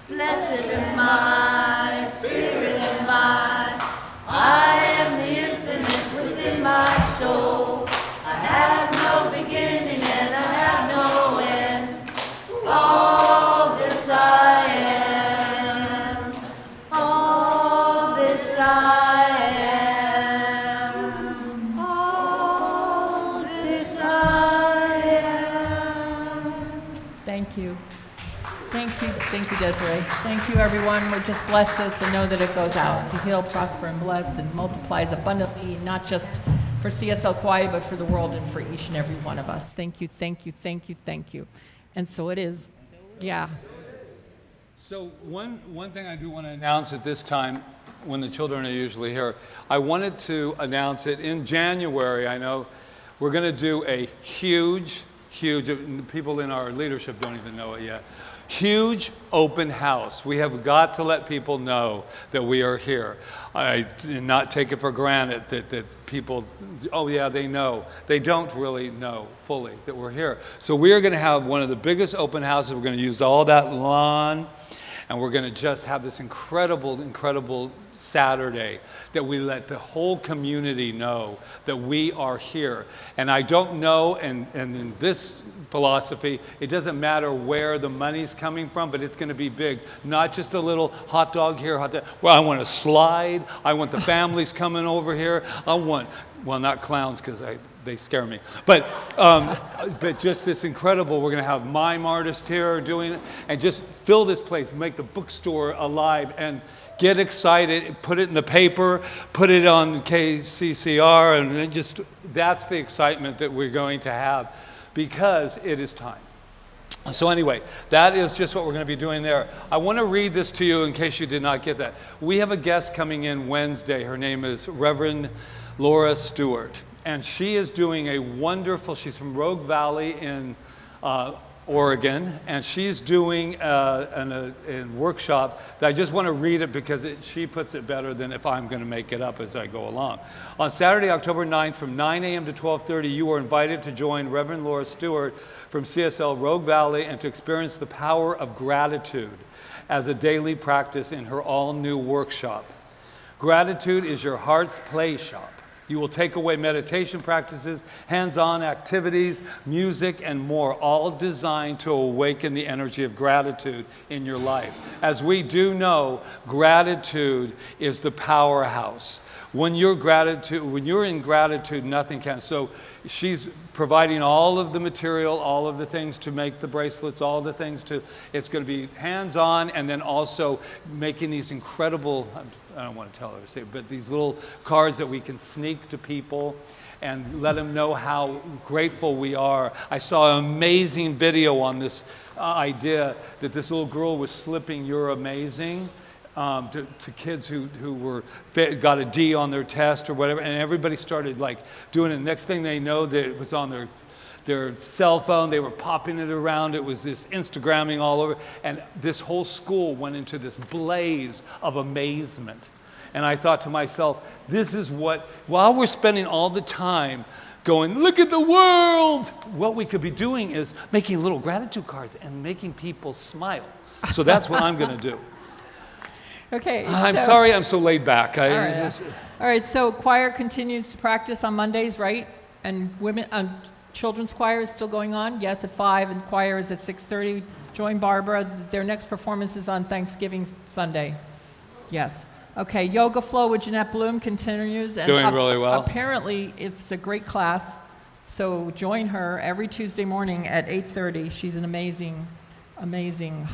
Blessed am I, Spirit am I am the infinite within my soul. I have no beginning and I have no end. All this I am. All this I am. All this I am. Thank you. Thank you, Desiree. Thank you, everyone. We're just bless this and know that it goes out to heal, prosper, and bless and multiplies abundantly, not just for CSL Kauai, but for the world and for each and every one of us. Thank you, thank you, thank you, thank you. And so it is. Yeah. So one thing I do want to announce at this time, when the children are usually here, I wanted to announce it in January. I know we're going to do a huge, people in our leadership don't even know it yet, huge open house. We have got to let people know that we are here. I did not take it for granted that people, oh yeah, they know. They don't really know fully that we're here. So we are going to have one of the biggest open houses. We're going to use all that lawn, and we're going to just have this incredible Saturday that we let the whole community know that we are here. And I don't know, and in this philosophy, it doesn't matter where the money's coming from, but it's going to be big. Not just a little hot dog here, hot dog. Well, I want a slide. I want the families coming over here. I want, well, not clowns because they scare me. But just this incredible, we're going to have mime artists here doing it, and just fill this place, make the bookstore alive, and get excited, put it in the paper, put it on KCCR, and then just, that's the excitement that we're going to have, because it is time. So anyway, that is just what we're going to be doing there. I want to read this to you in case you did not get that. We have a guest coming in Wednesday. Her name is Reverend Laura Stewart. And she is doing a wonderful, she's from Rogue Valley in Oregon, and she's doing a workshop that I just want to read it because she puts it better than if I'm going to make it up as I go along. On Saturday, October 9th from 9 a.m. to 12:30, you are invited to join Reverend Laura Stewart from CSL Rogue Valley and to experience the power of gratitude as a daily practice in her all-new workshop. Gratitude is your heart's play shop. You will take away meditation practices, hands-on activities, music, and more, all designed to awaken the energy of gratitude in your life. As we do know, gratitude is the powerhouse. When you're in gratitude, nothing can. So she's providing all of the material, all of the things to make the bracelets, all the things it's going to be hands-on, and then also making these incredible, I don't want to tell her to say it, but these little cards that we can sneak to people and let them know how grateful we are. I saw an amazing video on this idea that this little girl was slipping "You're amazing" to kids who got a D on their test or whatever, and everybody started like doing it. Next thing they know, that it was on their cell phone. They were popping it around. It was this Instagramming all over, and this whole school went into this blaze of amazement. And I thought to myself, this is what, while we're spending all the time going, look at the world, what we could be doing is making little gratitude cards and making people smile. So that's what I'm going to do. Okay. I'm sorry I'm so laid back. All right, so choir continues to practice on Mondays, right? And children's choir is still going on? Yes, at 5, and choir is at 6:30. Join Barbara. Their next performance is on Thanksgiving Sunday. Yes. Okay, Yoga Flow with Jeanette Bloom continues. And doing really well. Apparently, it's a great class, so join her every Tuesday morning at 8:30. She's an amazing, amazing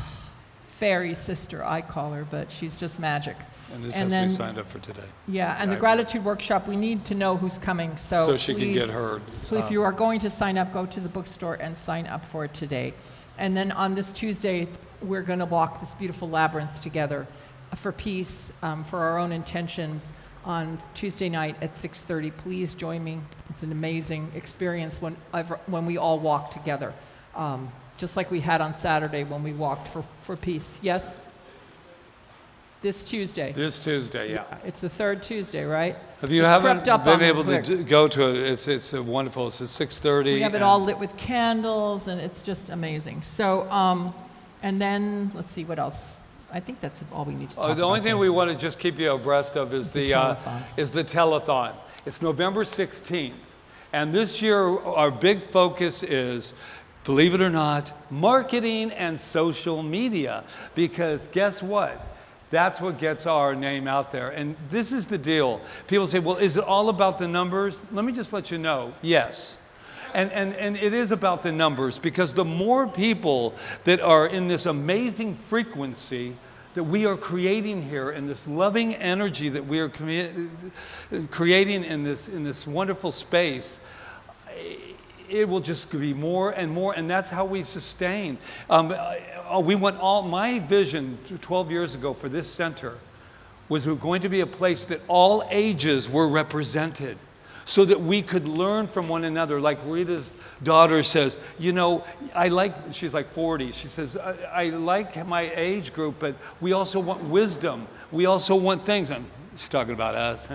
fairy sister, I call her, but she's just magic. And this has to be signed up for today. Yeah, and the gratitude workshop, we need to know who's coming. So she can get her. If you are going to sign up, go to the bookstore and sign up for it today. And then on this Tuesday, we're going to walk this beautiful labyrinth together for peace, for our own intentions on Tuesday night at 6:30. Please join me. It's an amazing experience when we all walk together, just like we had on Saturday when we walked for peace. Yes? This Tuesday. This Tuesday, yeah. It's the third Tuesday, right? If you haven't been able to go to it, it's a wonderful. It's at 6:30. We have it all lit with candles, and it's just amazing. So, and then let's see what else. I think that's all we need to talk about. The only thing we want to just keep you abreast of is the telethon. It's November 16th, and this year our big focus is, believe it or not, marketing and social media. Because guess what? That's what gets our name out there. And this is the deal. People say, well, is it all about the numbers? Let me just let you know, yes. And it is about the numbers, because the more people that are in this amazing frequency that we are creating here, in this loving energy that we are creating in this wonderful space, it will just be more and more, and that's how we sustain. My vision 12 years ago for this center was going to be a place that all ages were represented, so that we could learn from one another. Like Rita's daughter says, she's like 40, she says, I like my age group, but we also want wisdom. We also want things. She's talking about us.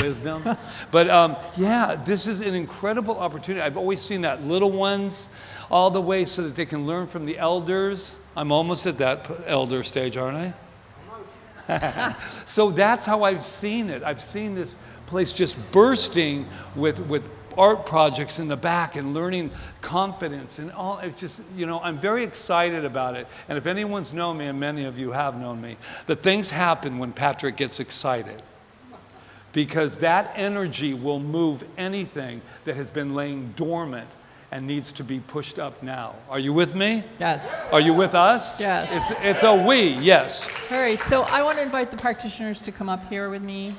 Wisdom. But this is an incredible opportunity. I've always seen that little ones all the way so that they can learn from the elders. I'm almost at that elder stage, aren't I? So that's how I've seen it. I've seen this place just bursting with art projects in the back and learning confidence and all. It's just, I'm very excited about it. And if anyone's known me, and many of you have known me, that things happen when Patrick gets excited. Because that energy will move anything that has been laying dormant and needs to be pushed up now. Are you with me? Yes. Are you with us? Yes. It's a we, yes. All right, so I want to invite the practitioners to come up here with me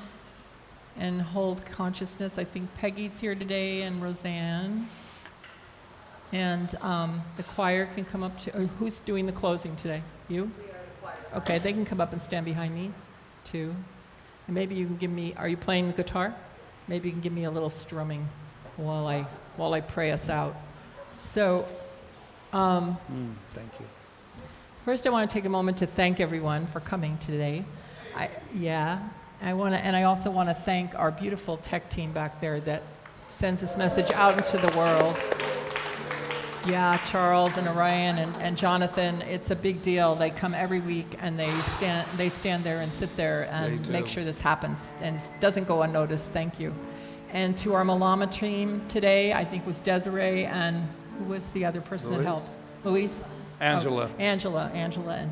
and hold consciousness. I think Peggy's here today and Roseanne. And the choir can come up to, or who's doing the closing today? You? Okay, they can come up and stand behind me, too. And maybe you can give me, are you playing the guitar? Maybe you can give me a little strumming while I pray us out. So, Thank you. first I want to take a moment to thank everyone for coming today. I also want to thank our beautiful tech team back there that sends this message out into the world. Yeah, Charles and Orion and Jonathan, it's a big deal. They come every week and they stand there and sit there and make sure this happens and it doesn't go unnoticed. Thank you. And to our Malama team today, I think was Desiree and who was the other person that helped? Luis? Angela. Oh, Angela. And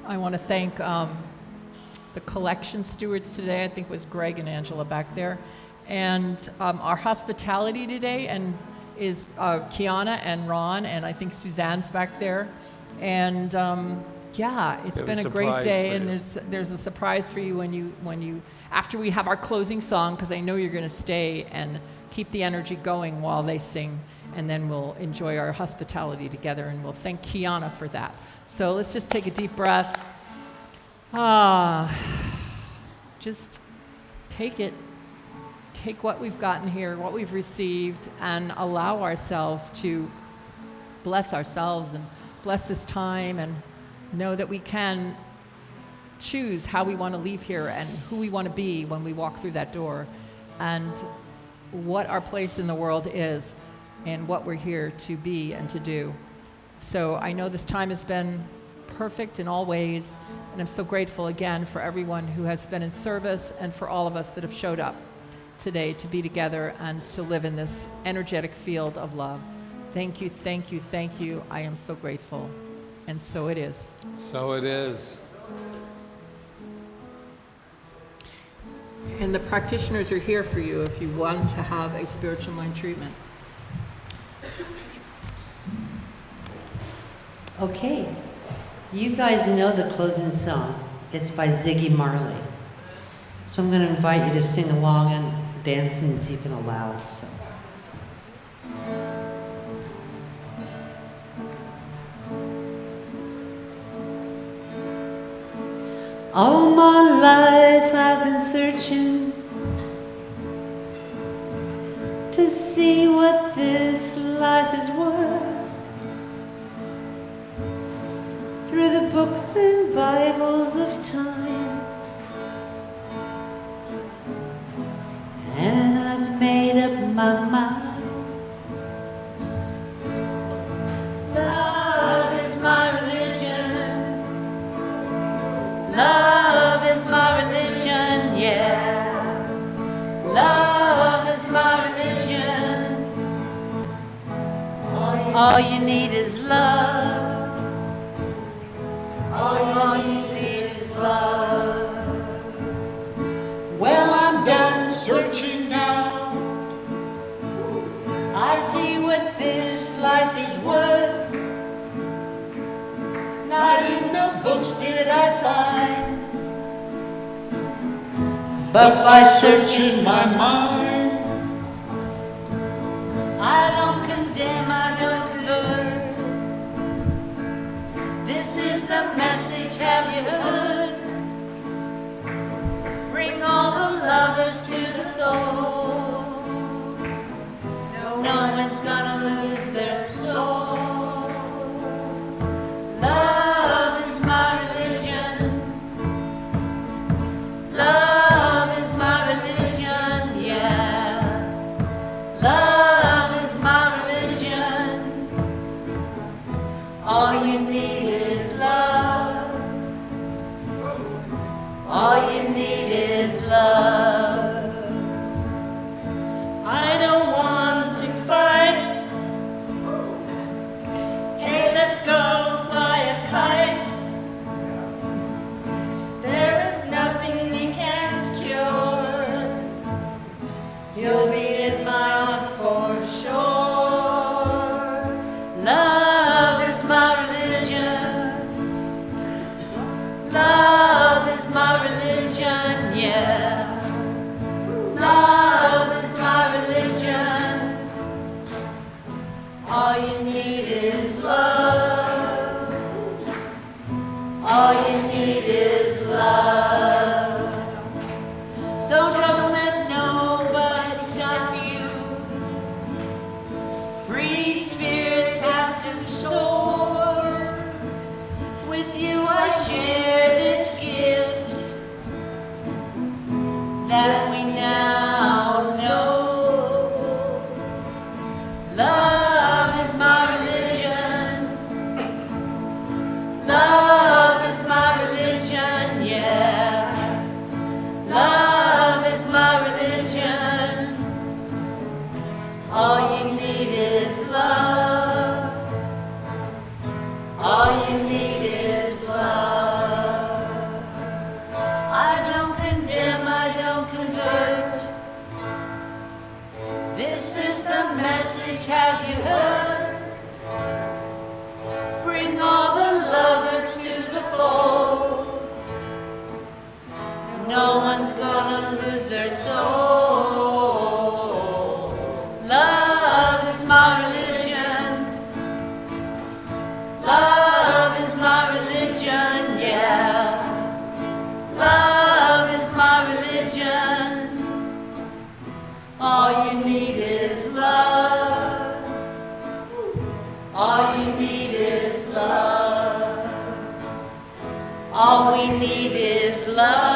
I want to thank the collection stewards today. I think it was Greg and Angela back there. And our hospitality today is Kiana and Ron, and I think Suzanne's back there. And it's been a great day, and there's a surprise for you when you after we have our closing song, because I know you're going to stay and keep the energy going while they sing, and then we'll enjoy our hospitality together, and we'll thank Kiana for that. So let's just take a deep breath. Just take it. Take what we've gotten here, what we've received, and allow ourselves to bless ourselves and bless this time and know that we can choose how we want to leave here and who we want to be when we walk through that door and what our place in the world is and what we're here to be and to do. So I know this time has been perfect in all ways, and I'm so grateful again for everyone who has been in service and for all of us that have showed up today to be together and to live in this energetic field of love. Thank you, thank you, thank you. I am so grateful. And so it is. So it is. And the practitioners are here for you if you want to have a spiritual mind treatment. Okay, you guys know the closing song. It's by Ziggy Marley. So I'm going to invite you to sing along and dance, and it's even aloud. So. All my life I've been searching to see what this life is worth. Through the books and Bibles of time, and I've made up my mind. Love is my religion. Love is my religion, yeah. Love is my religion. All you need is love. All you need is love. Well, I'm done searching now. I see what this life is worth. Not in the books did I find, but by searching my mind. I don't condemn, I don't convert. This is the message, have you heard? Bring all the lovers to the soul. No one's gonna lose their soul. Love is my religion. Love is my religion, yeah. Love is my religion. All you need is love. All you need is love. I don't want to fight. Hey, let's go fly a kite. There is nothing we can't cure. You'll be in my arms for sure. Love is my religion. All you need is love. All you need is love. So don't let nobody stop you. Free spirits have to soar. With you I share this gift that we now know. Love is my religion. Love is my religion, yeah. Love is my religion. All you need is love. All you need is love. I don't condemn, I don't convert. This is the message, have you heard? Bring all the lovers to the fold. No one's gonna lose their soul. Love is my religion. Love is my religion, yeah. Love is my religion. All you need is love. All you need is love. All we need is love.